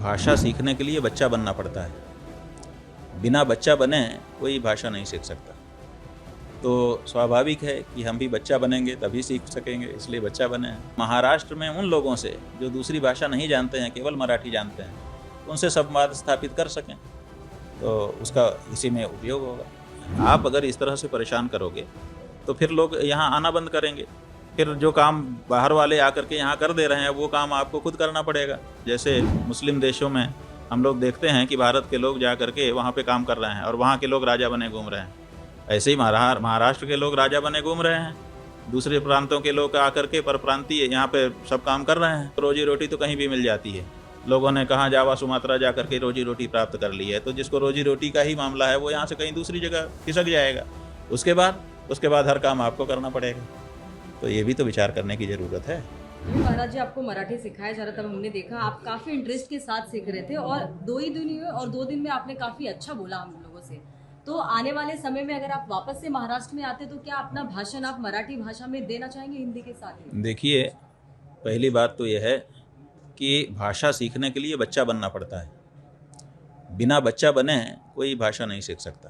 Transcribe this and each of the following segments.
भाषा सीखने के लिए बच्चा बनना पड़ता है। बिना बच्चा बने कोई भाषा नहीं सीख सकता। तो स्वाभाविक है कि हम भी बच्चा बनेंगे तभी सीख सकेंगे, इसलिए बच्चा बने हैं। महाराष्ट्र में उन लोगों से जो दूसरी भाषा नहीं जानते हैं, केवल मराठी जानते हैं, उनसे संवाद स्थापित कर सकें, तो उसका इसी में उपयोग होगा। आप अगर इस तरह से परेशान करोगे तो फिर लोग यहाँ आना बंद करेंगे। फिर जो काम बाहर वाले आकर के यहाँ कर दे रहे हैं वो काम आपको खुद करना पड़ेगा। जैसे मुस्लिम देशों में हम लोग देखते हैं कि भारत के लोग जा करके वहाँ पे काम कर रहे हैं और वहाँ के लोग राजा बने घूम रहे हैं। ऐसे ही महाराष्ट्र के लोग राजा बने घूम रहे हैं। दूसरे प्रांतों के लोग आकर के परप्रांतीय यहाँ पे सब काम कर रहे हैं। रोजी रोटी तो कहीं भी मिल जाती है। लोगों ने कहाँ जावा सुमात्रा जा करके रोजी रोटी प्राप्त कर ली है, तो जिसको रोजी रोटी का ही मामला है वो यहाँ से कहीं दूसरी जगह खिसक जाएगा। उसके बाद हर काम आपको करना पड़ेगा। तो ये भी तो विचार करने की ज़रूरत है। महाराज जी, आपको मराठी सिखाया जा रहा था, हमने देखा आप काफ़ी इंटरेस्ट के साथ सीख रहे थे और 2 दिन में आपने काफ़ी अच्छा बोला हम लोगों से। तो आने वाले समय में अगर आप वापस से महाराष्ट्र में आते तो क्या अपना भाषण आप मराठी भाषा में देना चाहेंगे हिंदी के साथ ही? देखिए, पहली बात तो यह है कि भाषा सीखने के लिए बच्चा बनना पड़ता है। बिना बच्चा बने कोई भाषा नहीं सीख सकता।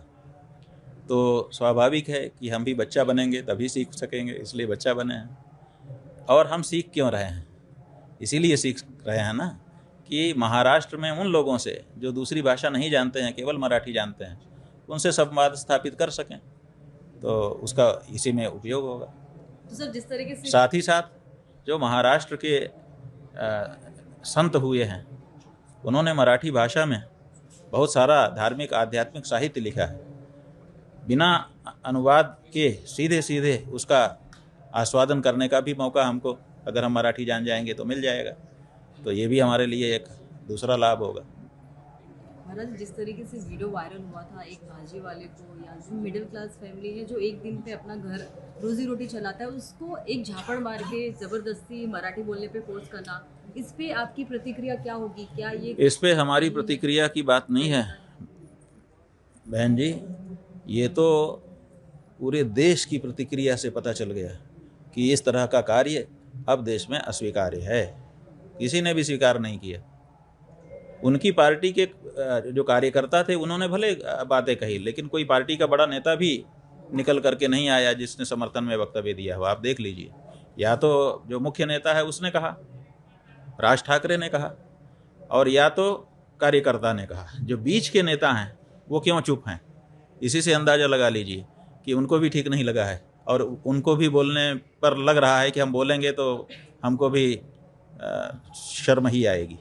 तो स्वाभाविक है कि हम भी बच्चा बनेंगे तभी सीख सकेंगे, इसलिए बच्चा बने हैं। और हम सीख क्यों रहे हैं? इसीलिए सीख रहे हैं ना कि महाराष्ट्र में उन लोगों से जो दूसरी भाषा नहीं जानते हैं, केवल मराठी जानते हैं, उनसे संवाद स्थापित कर सकें, तो उसका इसी में उपयोग होगा। तो सर, जिस तरीके से साथ ही साथ जो महाराष्ट्र के संत हुए हैं, उन्होंने मराठी भाषा में बहुत सारा धार्मिक आध्यात्मिक साहित्य लिखा है। बिना अनुवाद के सीधे सीधे उसका आस्वादन करने का भी मौका हमको, अगर हम मराठी जान जाएंगे तो मिल जाएगा। तो ये भी हमारे लिए एक दूसरा लाभ होगा। महाराज, जिस तरीके से वीडियो वायरल हुआ था एक भाजी वाले को, या जो मिडिल क्लास फैमिली है जो एक दिन पे अपना घर रोजी रोटी चलाता है, उसको एक झापड़ मार के ज़बरदस्ती मराठी बोलने पे फोर्स करना, इस पे आपकी प्रतिक्रिया क्या होगी? क्या ये इस पे हमारी प्रतिक्रिया की बात नहीं है बहन जी। ये तो पूरे देश की प्रतिक्रिया से पता चल गया कि इस तरह का कार्य अब देश में अस्वीकार्य है। किसी ने भी स्वीकार नहीं किया। उनकी पार्टी के जो कार्यकर्ता थे उन्होंने भले बातें कही, लेकिन कोई पार्टी का बड़ा नेता भी निकल करके नहीं आया जिसने समर्थन में वक्तव्य दिया हो। आप देख लीजिए, या तो जो मुख्य नेता है उसने कहा, राज ठाकरे ने कहा, और या तो कार्यकर्ता ने कहा। जो बीच के नेता हैं वो क्यों चुप हैं? इसी से अंदाज़ा लगा लीजिए कि उनको भी ठीक नहीं लगा है, और उनको भी बोलने पर लग रहा है कि हम बोलेंगे तो हमको भी शर्म ही आएगी,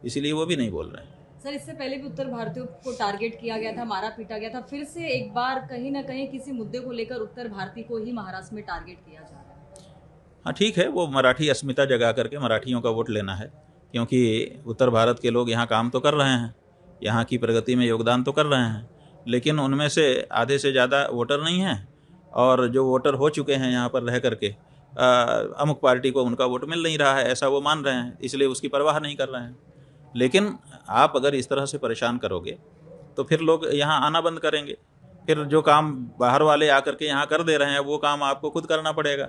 इसीलिए वो भी नहीं बोल रहे हैं। सर, इससे पहले भी उत्तर भारतीयों को टारगेट किया गया था, मारा पीटा गया था, फिर से एक बार कहीं ना कहीं किसी मुद्दे को लेकर उत्तर भारतीय को ही महाराष्ट्र में टारगेट किया जा रहा है। हाँ ठीक है, वो मराठी अस्मिता जगा करके मराठियों का वोट लेना है, क्योंकि उत्तर भारत के लोग यहाँ काम तो कर रहे हैं, यहाँ की प्रगति में योगदान तो कर रहे हैं, लेकिन उनमें से आधे से ज़्यादा वोटर नहीं हैं, और जो वोटर हो चुके हैं यहाँ पर रह करके अमुक पार्टी को उनका वोट मिल नहीं रहा है, ऐसा वो मान रहे हैं, इसलिए उसकी परवाह नहीं कर रहे हैं। लेकिन आप अगर इस तरह से परेशान करोगे तो फिर लोग यहाँ आना बंद करेंगे। फिर जो काम बाहर वाले आकर के यहाँ कर दे रहे हैं वो काम आपको खुद करना पड़ेगा।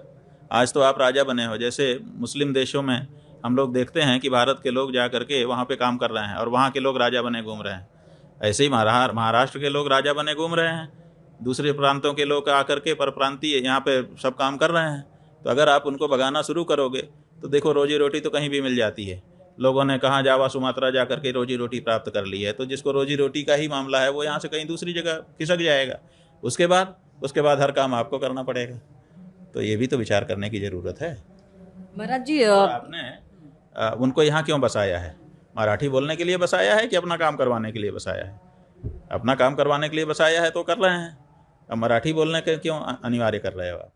आज तो आप राजा बने हो। जैसे मुस्लिम देशों में हम लोग देखते हैं कि भारत के लोग जा करके वहाँ पे काम कर रहे हैं और वहाँ के लोग राजा बने घूम रहे हैं। ऐसे ही महाराष्ट्र के लोग राजा बने घूम रहे हैं। दूसरे प्रांतों के लोग आकर के परप्रांतीय यहाँ पे सब काम कर रहे हैं। तो अगर आप उनको भगाना शुरू करोगे तो देखो, रोजी रोटी तो कहीं भी मिल जाती है। लोगों ने कहाँ जावा सुमात्रा जा करके रोजी रोटी प्राप्त कर ली है, तो जिसको रोजी रोटी का ही मामला है वो यहाँ से कहीं दूसरी जगह खिसक जाएगा। उसके बाद हर काम आपको करना पड़ेगा। तो ये भी तो विचार करने की ज़रूरत है। महाराज जी, आपने उनको यहाँ क्यों बसाया है? मराठी बोलने के लिए बसाया है कि अपना काम करवाने के लिए बसाया है? अपना काम करवाने के लिए बसाया है तो कर रहे हैं। अब मराठी बोलने के क्यों अनिवार्य कर रहे हो आप?